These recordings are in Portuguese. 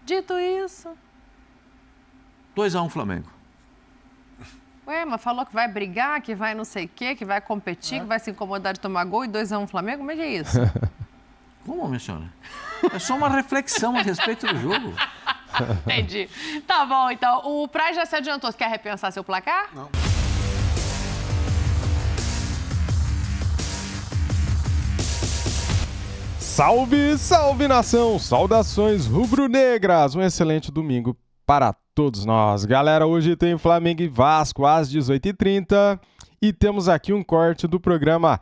Dito isso... 2-1 Flamengo. Ué, mas falou que vai brigar, que vai não sei o quê, que vai competir, que vai se incomodar de tomar gol e 2-1 Flamengo? Como é que é isso? Como, minha senhora? É só uma reflexão a respeito do jogo. Entendi. Tá bom, então. O Praz já se adiantou. Você quer repensar seu placar? Não. Salve, salve nação! Saudações rubro-negras! Um excelente domingo para todos nós. Galera, hoje tem Flamengo e Vasco às 18h30 e temos aqui um corte do programa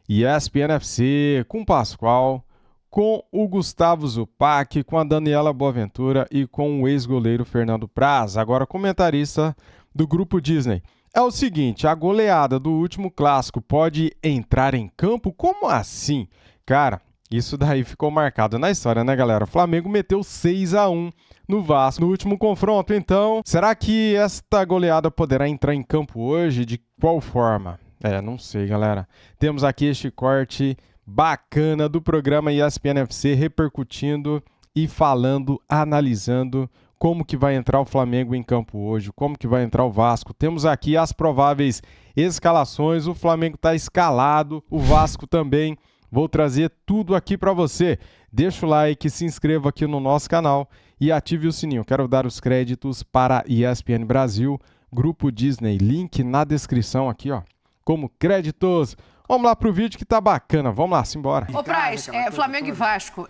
ESPN FC com o Pascoal, com o Gustavo Zupac, com a Daniela Boaventura e com o ex-goleiro Fernando Praz, agora comentarista do Grupo Disney. É o seguinte, a goleada do último clássico pode entrar em campo? Como assim? Cara, isso daí ficou marcado na história, né, galera? O Flamengo meteu 6-1 no Vasco no último confronto. Então, será que esta goleada poderá entrar em campo hoje? De qual forma? Não sei, galera. Temos aqui este corte bacana do programa ESPN FC repercutindo e falando, analisando como que vai entrar o Flamengo em campo hoje, como que vai entrar o Vasco. Temos aqui as prováveis escalações. O Flamengo está escalado, o Vasco também. Vou trazer tudo aqui para você. Deixa o like, se inscreva aqui no nosso canal e ative o sininho. Quero dar os créditos para ESPN Brasil, Grupo Disney, link na descrição aqui, ó, como créditos. Vamos lá pro vídeo que tá bacana. Vamos lá, simbora. Ô, Praz, Flamengo e Vasco,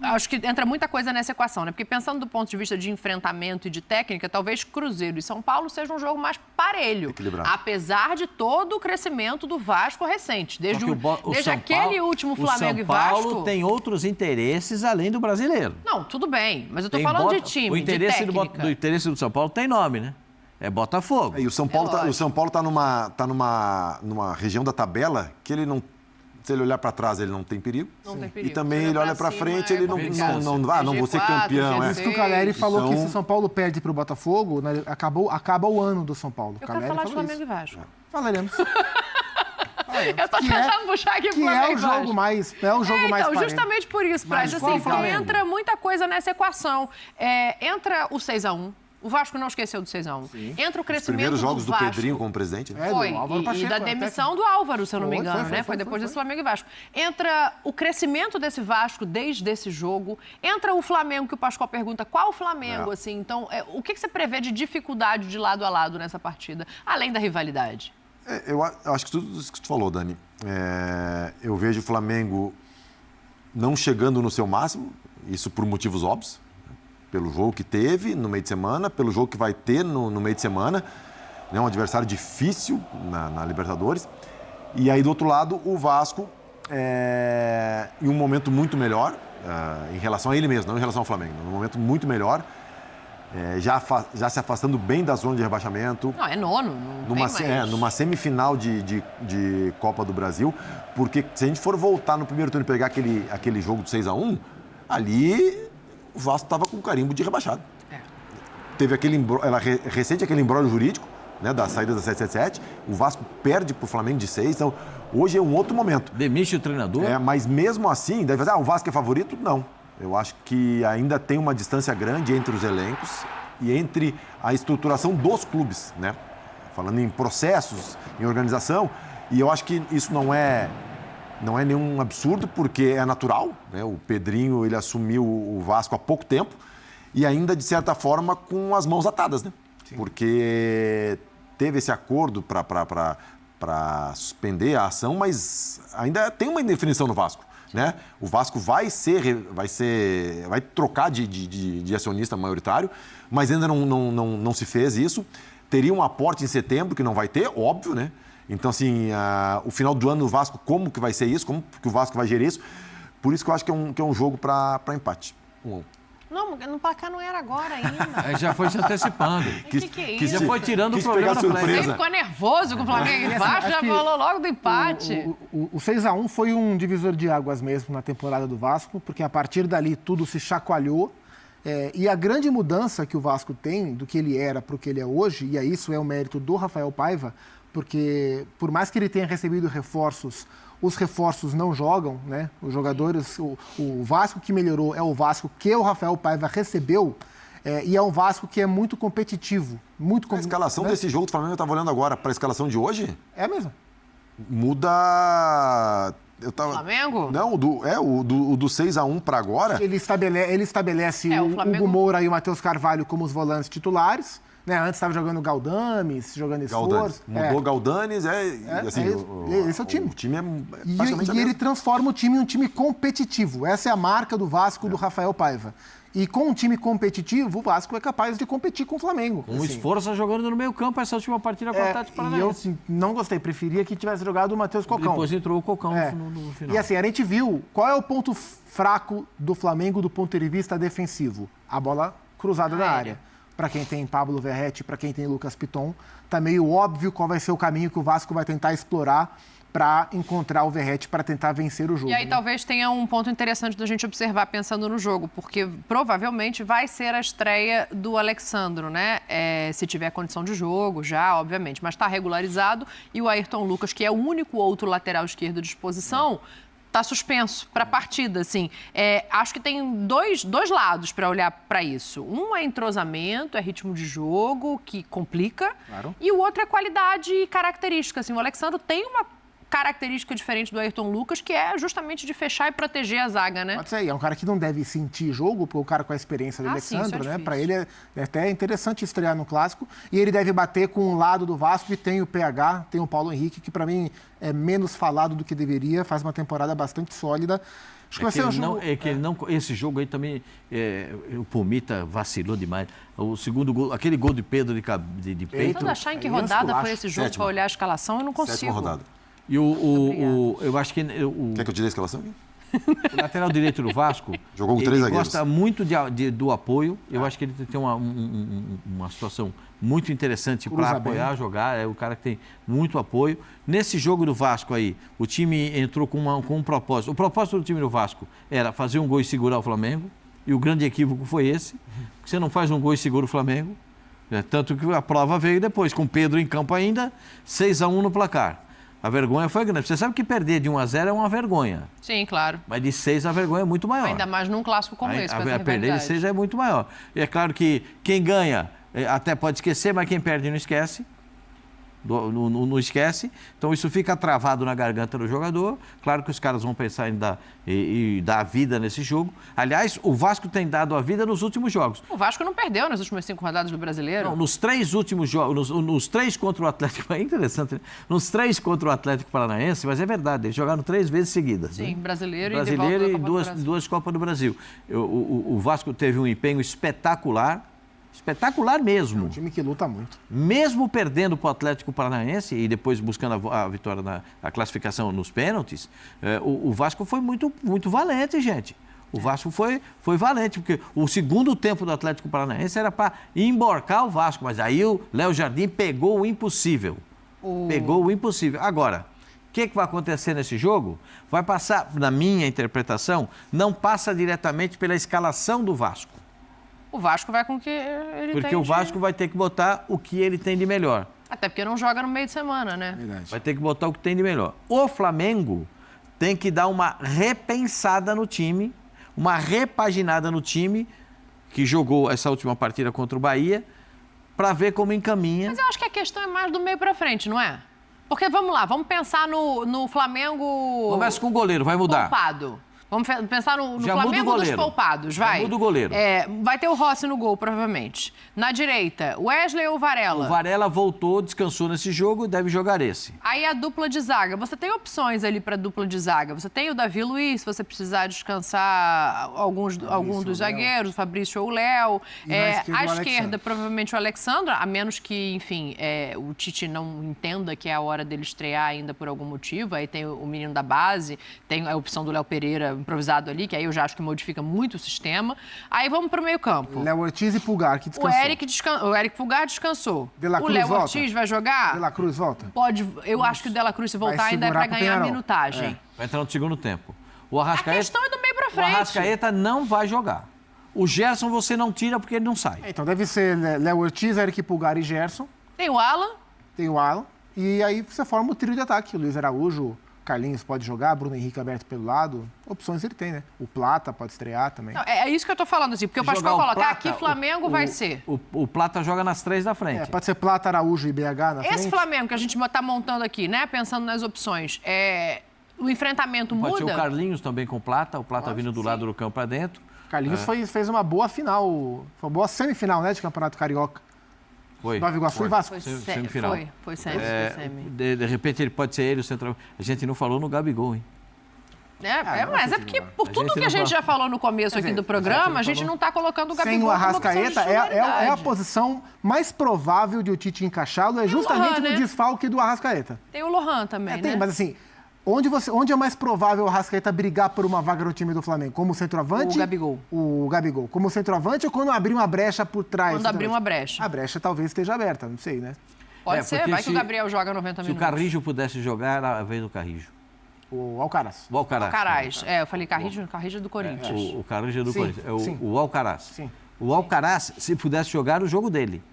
acho que entra muita coisa nessa equação, né? Porque pensando do ponto de vista de enfrentamento e de técnica, talvez Cruzeiro e São Paulo seja um jogo mais parelho. Equilibrado. Apesar de todo o crescimento do Vasco recente. Desde aquele último Flamengo e Vasco... O São Paulo tem outros interesses além do brasileiro. Não, tudo bem. Mas eu tô falando de time, o interesse de técnica. do interesse do São Paulo tem nome, né? É Botafogo. E o São Paulo tá numa região da tabela que ele não... Se ele olhar para trás, ele não tem perigo. Não tem perigo. E também ele olha para frente, ele não vou ser G4, campeão. Por isso que o Caleri falou que se o São Paulo perde para o Botafogo, né, acaba o ano do São Paulo. Eu quero falar de Flamengo e Vasco. Falaremos. Eu tô tentando puxar aqui pro Flamengo e Vasco. É o jogo mais então, justamente por isso, Praz, assim, entra muita coisa nessa equação. Entra o 6-1. O Vasco não esqueceu do 6-1. Entra o crescimento do Vasco. Os primeiros jogos do Pedrinho como presidente. Né? Foi, e da demissão do Álvaro, se eu não me engano, né? Foi depois desse Flamengo e Vasco. Entra o crescimento desse Vasco desde esse jogo. Entra o Flamengo, que o Pascoal pergunta qual o Flamengo, assim. Então, o que você prevê de dificuldade de lado a lado nessa partida, além da rivalidade? Eu acho que tudo isso que tu falou, Dani. Eu vejo o Flamengo não chegando no seu máximo, isso por motivos óbvios. Pelo jogo que teve no meio de semana, pelo jogo que vai ter no meio de semana. É um adversário difícil na Libertadores. E aí, do outro lado, o Vasco em um momento muito melhor, em relação a ele mesmo, não em relação ao Flamengo. Num momento muito melhor, já se afastando bem da zona de rebaixamento. Não, é nono. Numa semifinal de Copa do Brasil. Porque se a gente for voltar no primeiro turno e pegar aquele jogo de 6-1, ali... O Vasco estava com carimbo de rebaixado. Teve recente aquele imbróglio jurídico, né, da saída da 777. O Vasco perde para o Flamengo de 6. Então, hoje é um outro momento. Demite o treinador? Mas mesmo assim, deve fazer, o Vasco é favorito? Não. Eu acho que ainda tem uma distância grande entre os elencos e entre a estruturação dos clubes, né? Falando em processos, em organização. E eu acho que isso não é nenhum absurdo, porque é natural, né? O Pedrinho, ele assumiu o Vasco há pouco tempo e ainda, de certa forma, com as mãos atadas, né? Sim. Porque teve esse acordo para suspender a ação, mas ainda tem uma indefinição no Vasco, né? O Vasco vai trocar de acionista maioritário, mas ainda não se fez isso. Teria um aporte em setembro, que não vai ter, óbvio, né? Então, assim, o final do ano do Vasco, como que vai ser isso? Como que o Vasco vai gerir isso? Por isso que eu acho que é um jogo para empate. 1-1. Não, no placar não era agora ainda. Já foi se antecipando. Que é isso? Já foi tirando o problema da frente. Você ficou nervoso com o Flamengo e Vasco, já falou logo do empate. O 6-1 foi um divisor de águas mesmo na temporada do Vasco, porque a partir dali tudo se chacoalhou. E a grande mudança que o Vasco tem do que ele era para o que ele é hoje, e isso é o mérito do Rafael Paiva, porque por mais que ele tenha recebido reforços os reforços não jogam, né? Os jogadores, o Vasco que melhorou é o Vasco que o Rafael Paiva recebeu, e é um Vasco que é muito competitivo. A escalação desse jogo do Flamengo, eu estava olhando agora, para a escalação de hoje? É mesmo. Muda... Flamengo? Não, do 6-1 para agora. Ele estabelece o Flamengo... Hugo Moura e o Matheus Carvalho como os volantes titulares. Né? Antes estava jogando Galdames, jogando Esforço. Mudou Galdames, assim, esse é o time. O time é praticamente E ele transforma o time em um time competitivo. Essa é a marca do Vasco, do Rafael Paiva. E com um time competitivo, o Vasco é capaz de competir com o Flamengo. Com Esforço jogando no meio campo essa última partida com o Atlético Paranaense. E eu não gostei, preferia que tivesse jogado o Matheus Cocão. Depois entrou o Cocão no final. E assim, a gente viu qual é o ponto fraco do Flamengo do ponto de vista defensivo. A bola cruzada na área. Para quem tem Pablo Verratti, para quem tem Lucas Piton, tá meio óbvio qual vai ser o caminho que o Vasco vai tentar explorar para encontrar o Verratti para tentar vencer o jogo. E aí talvez tenha um ponto interessante da gente observar pensando no jogo, porque provavelmente vai ser a estreia do Alexandro, né? Se tiver condição de jogo, já, obviamente, mas está regularizado e o Ayrton Lucas, que é o único outro lateral esquerdo à disposição, está suspenso para a partida, assim. Acho que tem dois lados para olhar para isso. Um é entrosamento, é ritmo de jogo, que complica. Claro. E o outro é qualidade e característica. Assim, o Alexandro tem uma característica diferente do Ayrton Lucas, que é justamente de fechar e proteger a zaga, né? Pode ser, é um cara que não deve sentir jogo, porque o cara com a experiência do Alexandro, né? Para ele é até interessante estrear no Clássico. E ele deve bater com um lado do Vasco que tem o PH, tem o Paulo Henrique, que para mim é menos falado do que deveria, faz uma temporada bastante sólida. Acho que vai ser um jogo... Esse jogo aí também, o Pumita vacilou demais. O segundo gol, aquele gol de Pedro de peito. Tentando achar em que rodada foi esse jogo para olhar a escalação, eu não consigo. Sétima rodada. E eu acho que... Quer que eu tire a escalação aqui? O lateral direito do Vasco, jogou com 3 ele zagueiros. gosta muito do apoio. Eu acho que ele tem uma situação muito interessante para apoiar, jogar. É o cara que tem muito apoio. Nesse jogo do Vasco aí, o time entrou com um propósito. O propósito do time do Vasco era fazer um gol e segurar o Flamengo. E o grande equívoco foi esse. Você não faz um gol e segura o Flamengo. Tanto que a prova veio depois, com o Pedro em campo ainda, 6-1 no placar. A vergonha foi grande. Você sabe que perder de 1-0 é uma vergonha. Sim, claro. Mas de 6 a vergonha é muito maior. Ainda mais num clássico como esse, com essa perder de 6 é muito maior. E é claro que quem ganha até pode esquecer, mas quem perde não esquece. Não esquece. Então isso fica travado na garganta do jogador. Claro que os caras vão pensar em dar a vida nesse jogo. Aliás, o Vasco tem dado a vida nos últimos jogos. O Vasco não perdeu nas últimas 5 rodadas do Brasileiro? Não, nos 3 últimos jogos, nos 3 contra o Atlético, é interessante, né? Nos 3 contra o Atlético Paranaense, mas é verdade, eles jogaram 3 vezes seguidas. Sim, né? Brasileiro e duas Copas do Brasil. O Vasco teve um empenho espetacular. Espetacular mesmo. É um time que luta muito. Mesmo perdendo para o Atlético Paranaense e depois buscando a vitória a classificação nos pênaltis, o Vasco foi muito, muito valente, gente. O Vasco foi valente, porque o segundo tempo do Atlético Paranaense era para emborcar o Vasco, mas aí o Léo Jardim pegou o impossível. Pegou o impossível. Agora, o que vai acontecer nesse jogo? Vai passar, na minha interpretação, não passa diretamente pela escalação do Vasco. O Vasco vai com o que ele tem. Porque o Vasco vai ter que botar o que ele tem de melhor. Até porque não joga no meio de semana, né? Verdade. Vai ter que botar o que tem de melhor. O Flamengo tem que dar uma repensada no time, uma repaginada no time, que jogou essa última partida contra o Bahia, para ver como encaminha. Mas eu acho que a questão é mais do meio para frente, não é? Porque, vamos lá, vamos pensar no Flamengo... Começa com o goleiro, vai mudar. Poupado. Vamos pensar no Já Flamengo dos poupados, vai. Já muda o goleiro. Vai ter o Rossi no gol, provavelmente. Na direita, Wesley ou Varela? O Varela voltou, descansou nesse jogo e deve jogar esse. Aí a dupla de zaga. Você tem opções ali para dupla de zaga. Você tem o Davi Luiz, se você precisar descansar algum dos zagueiros, o Fabrício ou o Léo. À esquerda, provavelmente o Alexandre, a menos que, enfim, o Tite não entenda que é a hora dele estrear ainda por algum motivo. Aí tem o menino da base, tem a opção do Léo Pereira improvisado ali, que aí eu já acho que modifica muito o sistema. Aí vamos para o meio-campo. Léo Ortiz e Pulgar, que descansou. O Eric Pulgar descansou. O Léo Ortiz vai jogar? De La Cruz volta? Pode. Eu acho que o De La Cruz, se voltar, ainda é para ganhar minutagem. Vai entrar no segundo tempo. A questão é do meio para frente. O Arrascaeta não vai jogar. O Gerson você não tira porque ele não sai. Então deve ser Léo Ortiz, Eric Pulgar e Gerson. Tem o Alan. E aí você forma o trio de ataque. O Luiz Araújo, Carlinhos pode jogar, Bruno Henrique aberto pelo lado. Opções ele tem, né? O Plata pode estrear também. Não, é isso que eu tô falando, assim, porque o Pascoal colocar aqui, Flamengo vai ser. O Plata joga nas 3 da frente. Pode ser Plata, Araújo e BH na frente. Esse Flamengo que a gente tá montando aqui, né? Pensando nas opções, o enfrentamento muda? Pode ser o Carlinhos também com o Plata vindo do lado do campo para dentro. Carlinhos fez uma boa final, foi uma boa semifinal, né, de Campeonato Carioca. Foi. Nova Iguaçu e Vasco. Semifinal. Foi semi. De repente ele pode ser ele, o central. A gente não falou no Gabigol, hein? Mas é porque por tudo que a gente já falou no começo aqui do programa, a gente não está colocando o Gabigol. Sem o Arrascaeta, é a posição mais provável de o Tite encaixá-lo, justamente no desfalque do Arrascaeta. Tem o Lohan também, né? Tem, mas assim, onde é mais provável o Arrascaeta brigar por uma vaga no time do Flamengo? Como centroavante? O Gabigol. Como centroavante ou quando abrir uma brecha por trás? Quando abrir uma brecha. A brecha talvez esteja aberta, não sei, né? Pode ser, vai que o Gabriel joga 90 minutos. Se o Carrijo pudesse jogar, era a vez do Carrijo. O Alcaraz. O Alcaraz. Eu falei Carrijo é do Corinthians. O Carrijo é do Corinthians. O Alcaraz. Sim. O Alcaraz, se pudesse jogar, o jogo dele.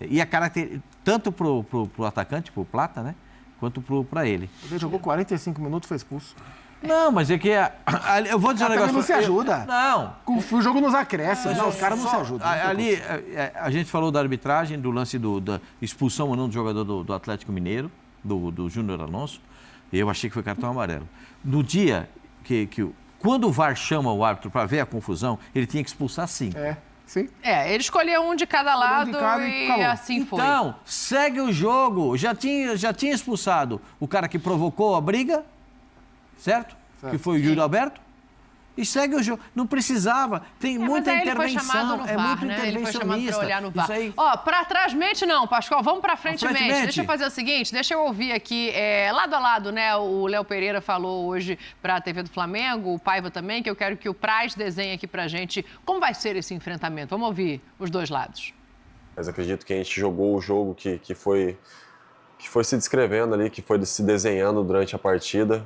E a característica, tanto pro atacante, pro Plata, né? Quanto para ele. Ele jogou 45 minutos e foi expulso. Não, mas é que... eu vou dizer um negócio... não se ajuda. Não. O jogo nos acresce. Os caras não se ajudam. Ali, a gente falou da arbitragem, do lance da expulsão ou não do jogador do Atlético Mineiro, do Júnior Alonso. Eu achei que foi cartão amarelo. No dia quando o VAR chama o árbitro para ver a confusão, ele tinha que expulsar sim. Sim. Ele escolheu um de cada lado e assim foi. Então, segue o jogo. Já tinha expulsado o cara que provocou a briga, certo? Que foi o Júlio Alberto. E segue o jogo. Não precisava. Tem muita intervenção. Ele foi chamado no VAR, muito né? Ele foi chamado para olhar no VAR. Aí... Para trás mente não, Pascoal. Vamos para frente mente. Deixa eu fazer o seguinte, deixa eu ouvir aqui, lado a lado, né? O Léo Pereira falou hoje para a TV do Flamengo, o Paiva também, que eu quero que o Praz desenhe aqui para a gente como vai ser esse enfrentamento. Vamos ouvir os dois lados. Mas acredito que a gente jogou o jogo que foi se descrevendo ali, que foi se desenhando durante a partida.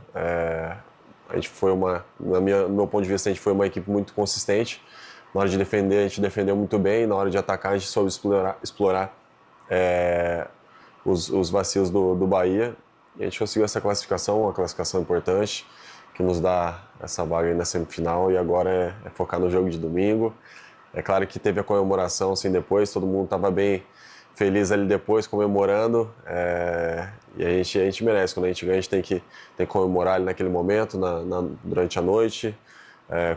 A gente foi no meu ponto de vista, a gente foi uma equipe muito consistente. Na hora de defender, a gente defendeu muito bem. Na hora de atacar, a gente soube explorar os vacilos do Bahia. E a gente conseguiu essa classificação, uma classificação importante, que nos dá essa vaga aí na semifinal. E agora é focar no jogo de domingo. É claro que teve a comemoração assim depois, todo mundo estava bem feliz ali depois, comemorando. E a gente merece, quando a gente ganha, a gente tem que comemorar ali naquele momento, durante a noite,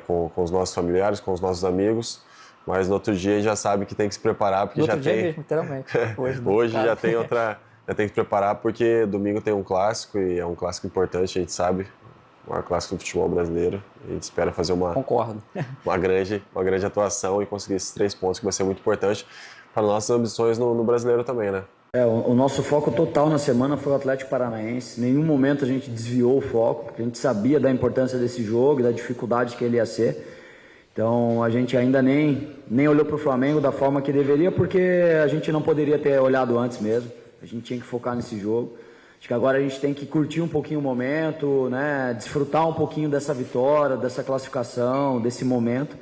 com os nossos familiares, com os nossos amigos. Mas no outro dia a gente já sabe que tem que se preparar, porque já tem... Mesmo, literalmente. Hoje já tem já tem que se preparar, porque domingo tem um clássico, e é um clássico importante, a gente sabe. O maior clássico do futebol brasileiro. A gente espera fazer uma grande atuação e conseguir esses 3 pontos, que vai ser muito importante para nossas ambições no brasileiro também, né? O nosso foco total na semana foi o Atlético Paranaense. Em nenhum momento a gente desviou o foco, porque a gente sabia da importância desse jogo e da dificuldade que ele ia ser. Então a gente ainda nem olhou para o Flamengo da forma que deveria, porque a gente não poderia ter olhado antes mesmo. A gente tinha que focar nesse jogo. Acho que agora a gente tem que curtir um pouquinho o momento, né? Desfrutar um pouquinho dessa vitória, dessa classificação, desse momento.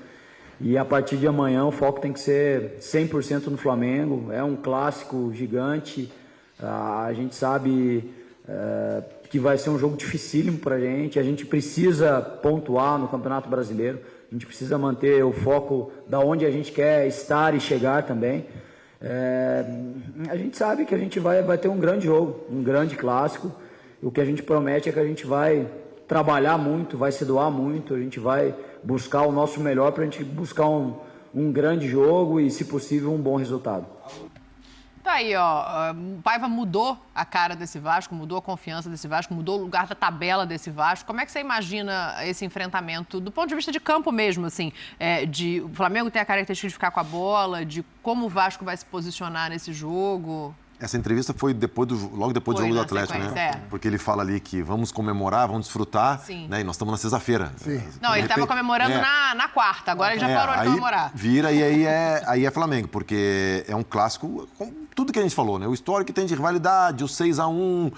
E a partir de amanhã o foco tem que ser 100% no Flamengo. É um clássico gigante. A gente sabe que vai ser um jogo dificílimo para a gente. A gente precisa pontuar no Campeonato Brasileiro. A gente precisa manter o foco da onde a gente quer estar e chegar também. A gente sabe que a gente vai ter um grande jogo, um grande clássico. O que a gente promete é que a gente vai trabalhar muito, vai se doar muito, a gente vai buscar o nosso melhor para a gente buscar um grande jogo e, se possível, um bom resultado. Tá aí, ó, o Paiva mudou a cara desse Vasco, mudou a confiança desse Vasco, mudou o lugar da tabela desse Vasco. Como é que você imagina esse enfrentamento do ponto de vista de campo mesmo, assim, o Flamengo tem a característica de ficar com a bola, de como o Vasco vai se posicionar nesse jogo? Essa entrevista foi logo depois do jogo do Atlético, né? Porque ele fala ali que vamos comemorar, vamos desfrutar, né? E nós estamos na sexta-feira. Não, ele estava comemorando na quarta, agora ele já parou de comemorar. Vira e aí é Flamengo, porque é um clássico, com tudo que a gente falou, né? O histórico que tem de rivalidade, o 6-1,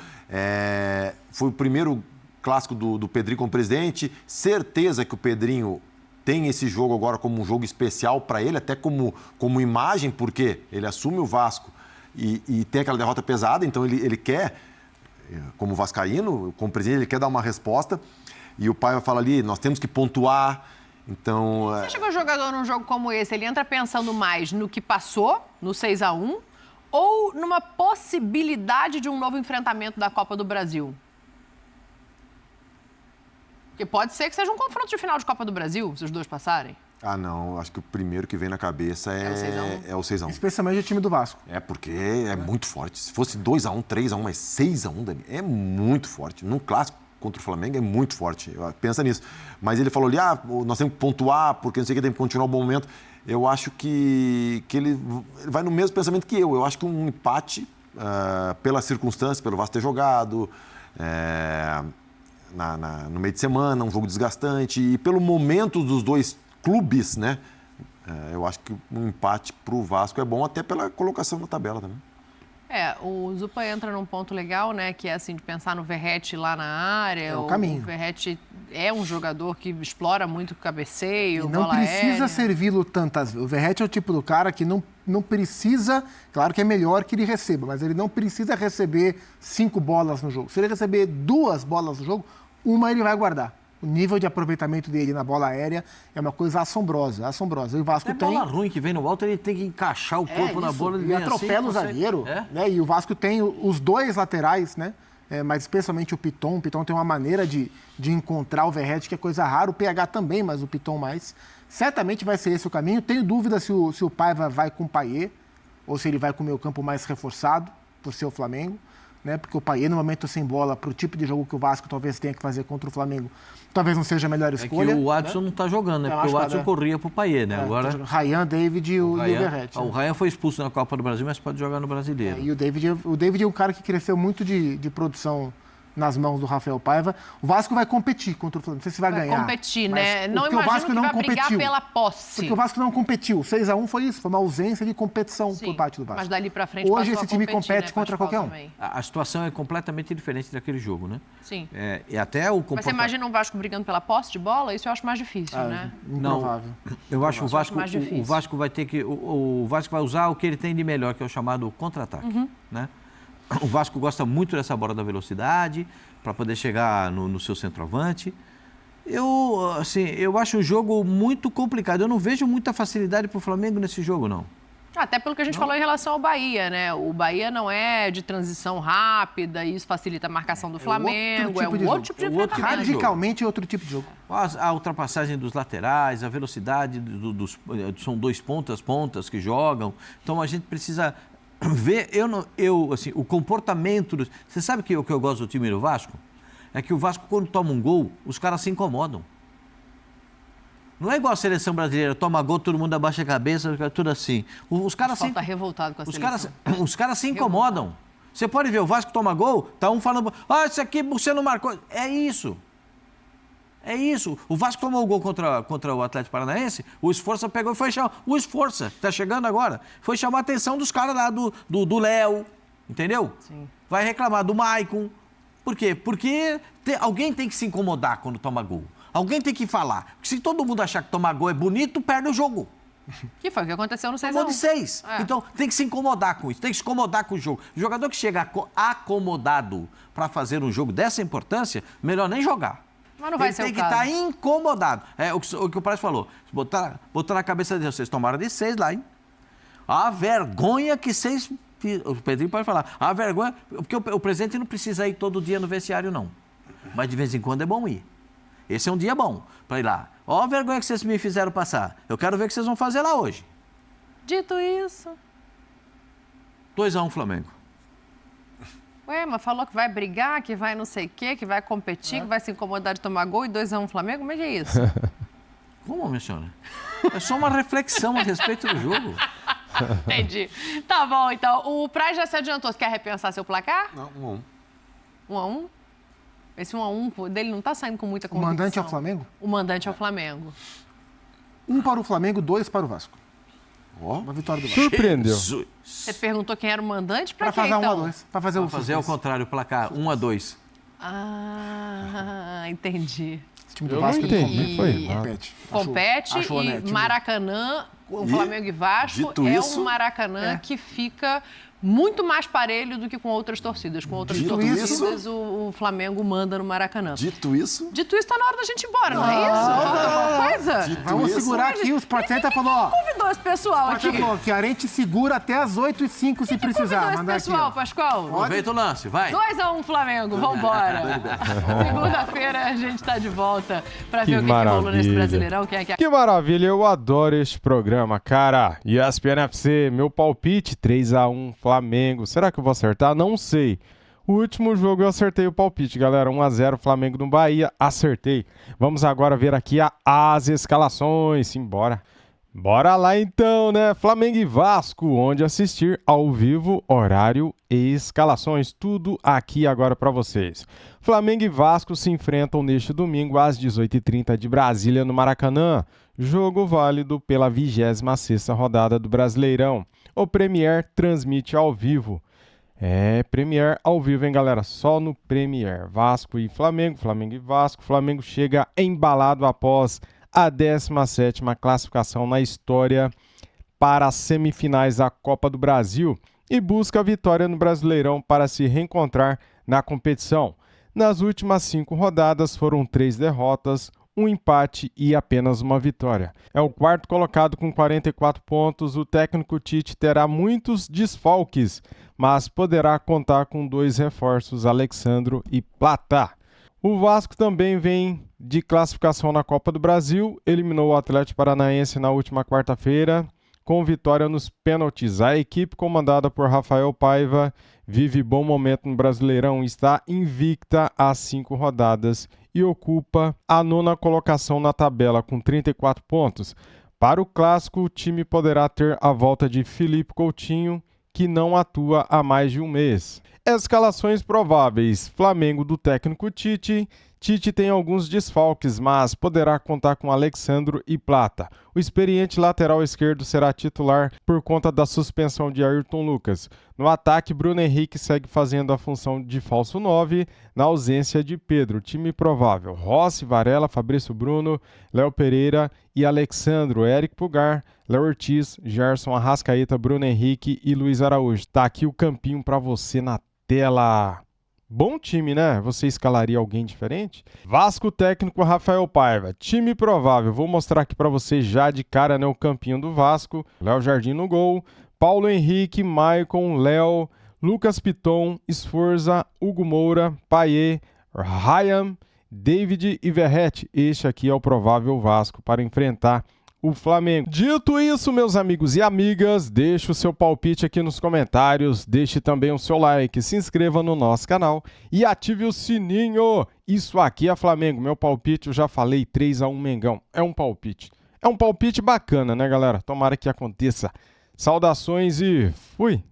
foi o primeiro clássico do Pedrinho como presidente, certeza que o Pedrinho tem esse jogo agora como um jogo especial para ele, até como imagem, porque ele assume o Vasco e tem aquela derrota pesada, então ele quer como vascaíno, como presidente, ele quer dar uma resposta e o Paiva fala ali, nós temos que pontuar, então... Você acha que o jogador num jogo como esse, ele entra pensando mais no que passou, no 6-1, ou numa possibilidade de um novo enfrentamento da Copa do Brasil? Porque pode ser que seja um confronto de final de Copa do Brasil, se os dois passarem. Ah, não, acho que o primeiro que vem na cabeça é o 6-1. Especialmente o time do Vasco. É, porque é muito forte. Se fosse 2-1, 3-1, mas 6-1, Dani, é muito forte. Num clássico contra o Flamengo é muito forte. Pensa nisso. Mas ele falou ali, nós temos que pontuar, porque não sei o que, tem que continuar o bom momento. Eu acho que ele vai no mesmo pensamento que eu. Eu acho que um empate, pelas circunstâncias, pelo Vasco ter jogado, no meio de semana, um jogo desgastante, e pelo momento dos dois clubes, né? Eu acho que um empate para o Vasco é bom, até pela colocação na tabela também. O Zupa entra num ponto legal, né? Que é assim, de pensar no Verratti lá na área. É o caminho. O Verratti é um jogador que explora muito o cabeceio, e não bola precisa aérea. servi-lo tantas vezes. O Verratti é o tipo do cara que não precisa... Claro que é melhor que ele receba, mas ele não precisa receber 5 bolas no jogo. Se ele receber 2 bolas no jogo, uma ele vai guardar. O nível de aproveitamento dele na bola aérea é uma coisa assombrosa, assombrosa. E o Vasco tem... bola ruim que vem no alto, ele tem que encaixar o corpo na bola. Ele atropela o zagueiro. Né? E o Vasco tem os 2 laterais, né? Mas especialmente o Piton. O Piton tem uma maneira de encontrar o Verratti, que é coisa rara. O PH também, mas o Piton mais. Certamente vai ser esse o caminho. Tenho dúvida se o Paiva vai com o Payet ou se ele vai com o meio campo mais reforçado, por ser o Flamengo. Né? Porque o Payet, no momento sem bola, para o tipo de jogo que o Vasco talvez tenha que fazer contra o Flamengo, talvez não seja a melhor escolha. É que o Adson não está jogando, né? Porque o Adson corria para o Payet, né? Agora... Ryan, David e o Verratti. O Ryan foi expulso na Copa do Brasil, mas pode jogar no Brasileiro. E o David é um cara que cresceu muito de produção nas mãos do Rafael Paiva. O Vasco vai competir contra o Flamengo. Não sei se vai ganhar. Vai competir, né? Não imagino o Vasco que vai brigar pela posse. Porque o Vasco não competiu. 6-1 foi isso, foi uma ausência de competição por parte do Vasco. Mas dali pra frente hoje esse time compete contra qualquer um. A situação é completamente diferente daquele jogo, né? Sim. E até o Mas você imagina um Vasco brigando pela posse de bola? Isso eu acho mais difícil, né? Improvável. Eu acho que o Vasco vai ter que... O Vasco vai usar o que ele tem de melhor, que é o chamado contra-ataque, né? O Vasco gosta muito dessa bola da velocidade, para poder chegar no seu centroavante. Eu acho o jogo muito complicado. Eu não vejo muita facilidade para o Flamengo nesse jogo, não. Até pelo que a gente falou em relação ao Bahia, né? O Bahia não é de transição rápida, e isso facilita a marcação do Flamengo. É um outro tipo de enfrentamento. Radicalmente outro tipo de jogo. A ultrapassagem dos laterais, a velocidade são 2 pontas que jogam. Então a gente precisa ver, o comportamento... Você sabe que o que eu gosto do time do Vasco? É que o Vasco, quando toma um gol, os caras se incomodam. Não é igual a seleção brasileira, toma gol, todo mundo abaixa a cabeça, tudo assim. Os caras tá revoltado com a seleção. Os caras se incomodam. Você pode ver, o Vasco toma gol, tá um falando, esse aqui você não marcou. É isso. É isso. O Vasco tomou o gol contra o Atlético Paranaense, o Esforça pegou e foi chamar. O Esforça, que tá chegando agora, foi chamar a atenção dos caras lá do Léo, entendeu? Sim. Vai reclamar do Maicon. Por quê? Porque alguém tem que se incomodar quando toma gol. Alguém tem que falar. Porque se todo mundo achar que tomar gol é bonito, perde o jogo. Que foi o que aconteceu no 6-1. Tomou de 6. Então, tem que se incomodar com isso, tem que se incomodar com o jogo. O jogador que chega acomodado para fazer um jogo dessa importância, melhor nem jogar. Mas não vai ser o caso. Ele tem que estar incomodado. É o que o Praz falou. Botar na cabeça de vocês, tomaram de 6 lá, hein? A vergonha que 6... O Pedrinho pode falar. A vergonha... Porque o presidente não precisa ir todo dia no vestiário, não. Mas de vez em quando é bom ir. Esse é um dia bom para ir lá. Ó a vergonha que vocês me fizeram passar. Eu quero ver o que vocês vão fazer lá hoje. Dito isso... 2-1 Flamengo. Ué, mas falou que vai brigar, que vai não sei o quê, que vai competir, que vai se incomodar de tomar gol e 2-1 Flamengo? Como é que é isso? Como, minha senhora? É só uma reflexão a respeito do jogo. Entendi. Tá bom, então. O Praz já se adiantou. Você quer repensar seu placar? Não, 1-1. 1-1? Esse 1-1 dele não tá saindo com muita convicção. O mandante é o Flamengo? O mandante é o Flamengo. 1 para o Flamengo, 2 para o Vasco. Uma vitória do Vasco. Surpreendeu. Você perguntou quem era o mandante? Pra quê, fazer então? 1-2. Para fazer o Fazer ao contrário, o placar 1-2. Ah, entendi. Esse time do Eu Vasco não entendi, foi compete acho e honesto, Maracanã, o Flamengo e Vasco dito é isso, um Maracanã que fica muito mais parelho do que com outras torcidas. Com outras torcidas, o Flamengo manda no Maracanã. Dito isso, tá na hora da gente ir embora, não é isso? Falta alguma coisa? Vamos segurar aqui, o Sport Center falou, ó. Convidou esse pessoal aqui. Falou que a gente segura até as 8h05 se precisar. Convidou esse pessoal, Pascoal? Aproveita o lance, vai. 2-1 Flamengo, vambora. Segunda-feira a gente tá de volta pra ver o que rolou nesse Brasileirão. Que maravilha, eu adoro este programa, cara. ESPN FC, meu palpite, 3-1 Flamengo. Será que eu vou acertar? Não sei. O último jogo eu acertei o palpite, galera. 1-0 Flamengo no Bahia, acertei. Vamos agora ver aqui as escalações. Simbora. Bora lá então, né? Flamengo e Vasco, onde assistir ao vivo, horário e escalações. Tudo aqui agora para vocês. Flamengo e Vasco se enfrentam neste domingo às 18h30 de Brasília, no Maracanã. Jogo válido pela 26ª rodada do Brasileirão. O Premier transmite ao vivo. Premier ao vivo, hein, galera? Só no Premier. Vasco e Flamengo, Flamengo e Vasco. Flamengo chega embalado após a 17ª classificação na história para as semifinais da Copa do Brasil e busca a vitória no Brasileirão para se reencontrar na competição. Nas últimas 5 rodadas foram 3 derrotas, um empate e apenas uma vitória. É o quarto colocado com 44 pontos. O técnico Tite terá muitos desfalques, mas poderá contar com 2 reforços, Alexandro e Plata. O Vasco também vem de classificação na Copa do Brasil, eliminou o Atlético Paranaense na última quarta-feira, com vitória nos pênaltis. A equipe comandada por Rafael Paiva vive bom momento no Brasileirão, está invicta há 5 rodadas e ocupa a 9ª colocação na tabela com 34 pontos. Para o Clássico, o time poderá ter a volta de Felipe Coutinho, que não atua há mais de um mês. Escalações prováveis: Flamengo do técnico Tite. Tite tem alguns desfalques, mas poderá contar com Alexandro e Plata. O experiente lateral esquerdo será titular por conta da suspensão de Ayrton Lucas. No ataque, Bruno Henrique segue fazendo a função de falso 9, na ausência de Pedro. Time provável: Rossi, Varela, Fabrício Bruno, Léo Pereira e Alexandro, Eric Pulgar, Léo Ortiz, Gerson, Arrascaeta, Bruno Henrique e Luiz Araújo. Tá aqui o campinho para você na tela. Bom time, né? Você escalaria alguém diferente? Vasco, técnico Rafael Paiva. Time provável. Vou mostrar aqui para você já de cara, né, o campinho do Vasco. Léo Jardim no gol. Paulo Henrique, Maicon, Léo, Lucas Piton, Sforza, Hugo Moura, Payet, Ryan, David e Verratti. Este aqui é o provável Vasco para enfrentar o Flamengo. Dito isso, meus amigos e amigas, deixe o seu palpite aqui nos comentários, deixe também o seu like, se inscreva no nosso canal e ative o sininho. Isso aqui é Flamengo, meu palpite, eu já falei, 3-1 Mengão. É um palpite bacana, né, galera? Tomara que aconteça. Saudações e fui!